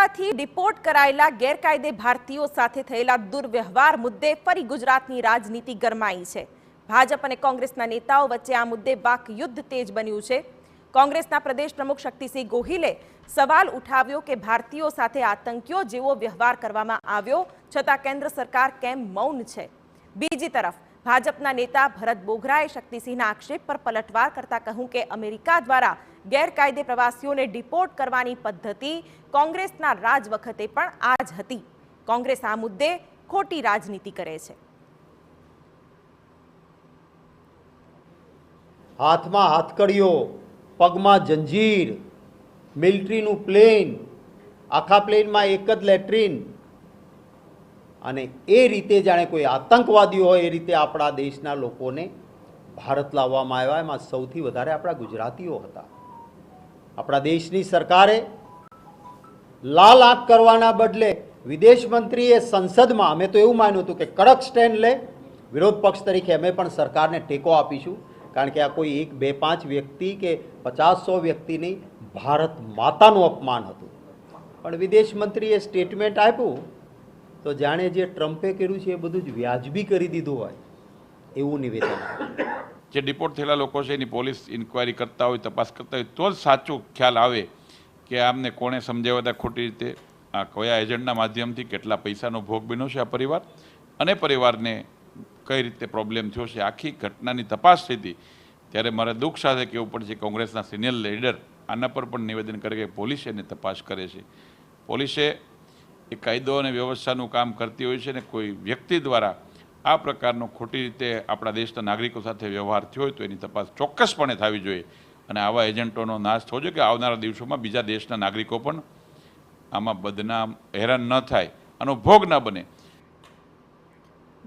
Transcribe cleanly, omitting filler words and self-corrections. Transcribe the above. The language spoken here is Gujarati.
અમેરિકાથી ડિપોર્ટ કરાયેલા ગેરકાયદે ભારતીયો સાથે થયેલા દુર્વ્યવહાર મુદ્દે ફરી ગુજરાતની રાજનીતિ ગરમાઈ છે। ભાજપ અને કોંગ્રેસના નેતાઓ વચ્ચે આ મુદ્દે વાકયુદ્ધ તેજ બન્યું છે। કોંગ્રેસના પ્રદેશ પ્રમુખ શક્તિસિંહ ગોહિલે સવાલ ઉઠાવ્યો કે ભારતીયો સાથે આતંકીઓ જેવો વ્યવહાર કરવામાં આવ્યો છતાં કેન્દ્ર સરકાર કેમ મૌન છે। બીજી તરફ ભાજપના નેતા ભરત બોઘરાએ શક્તિસિંહના આક્ષેપ પર પલટવાર કરતા કહ્યું કે અમેરિકા દ્વારા ગેરકાયદે પ્રવાસીઓને ડિપોર્ટ કરવાની પદ્ધતિ કોંગ્રેસના રાજ વખતે પણ આ જ હતી। કોંગ્રેસ આ મુદ્દે ખોટી રાજનીતિ કરે છે। હાથમાં હાથકડીઓ, પગમાં જંજીર, મિલિટરીનું પ્લેન, આખા પ્લેનમાં એક જ લેટ્રિન અને એ રીતે જાણે કોઈ આતંકવાદીઓ હોય એ રીતે આપણા દેશના લોકોને ભારત લાવવામાં આવ્યા। એમાં સૌથી વધારે આપણા ગુજરાતીઓ હતા। આપણા દેશની સરકારે લાલ આંખ કરવાના બદલે વિદેશ મંત્રીએ સંસદમાં, અમે તો એવું માન્યું હતું કે કડક સ્ટેન્ડ લે, વિરોધ પક્ષ તરીકે અમે પણ સરકારને ટેકો આપીશું, કારણ કે આ કોઈ 1, 2, 5 વ્યક્તિ કે 50-100 વ્યક્તિની ભારત માતાનું અપમાન હતું। પણ વિદેશ મંત્રીએ સ્ટેટમેન્ટ આપ્યું તો જાણે જે ટ્રમ્પે કર્યું છે એ બધું જ વ્યાજબી કરી દીધું હોય એવું નિવેદન આવ્યું। જે ડિપોર્ટ થયેલા લોકો છે એની પોલીસ ઇન્ક્વાયરી કરતા હોય, તપાસ કરતા હોય તો જ સાચું ખ્યાલ આવે કે આમને કોણે સમજાવ્યા હતા ખોટી રીતે, આ કયા એજન્ટના માધ્યમથી કેટલા પૈસાનો ભોગ બન્યો છે આ પરિવાર અને પરિવારને કઈ રીતે પ્રોબ્લેમ થયો છે, આખી ઘટનાની તપાસ થઈ હતી। ત્યારે મારે દુઃખ સાથે કહેવું પડશે કોંગ્રેસના સિનિયર લીડર આના પર પણ નિવેદન કરે કે પોલીસ એની તપાસ કરે છે। પોલીસે એ કાયદો અને વ્યવસ્થાનું કામ કરતી હોય છે ને કોઈ વ્યક્તિ દ્વારા આ પ્રકારનો ખોટી રીતે આપણા દેશના નાગરિકો સાથે વ્યવહાર થયો હોય તો એની તપાસ ચોક્કસપણે થવી જોઈએ અને આવા એજન્ટોનો નાશ થવો જોઈએ કે આવનારા દિવસોમાં બીજા દેશના નાગરિકો પણ આમાં બદનામ હેરાન ન થાય, આનો ભોગ ન બને।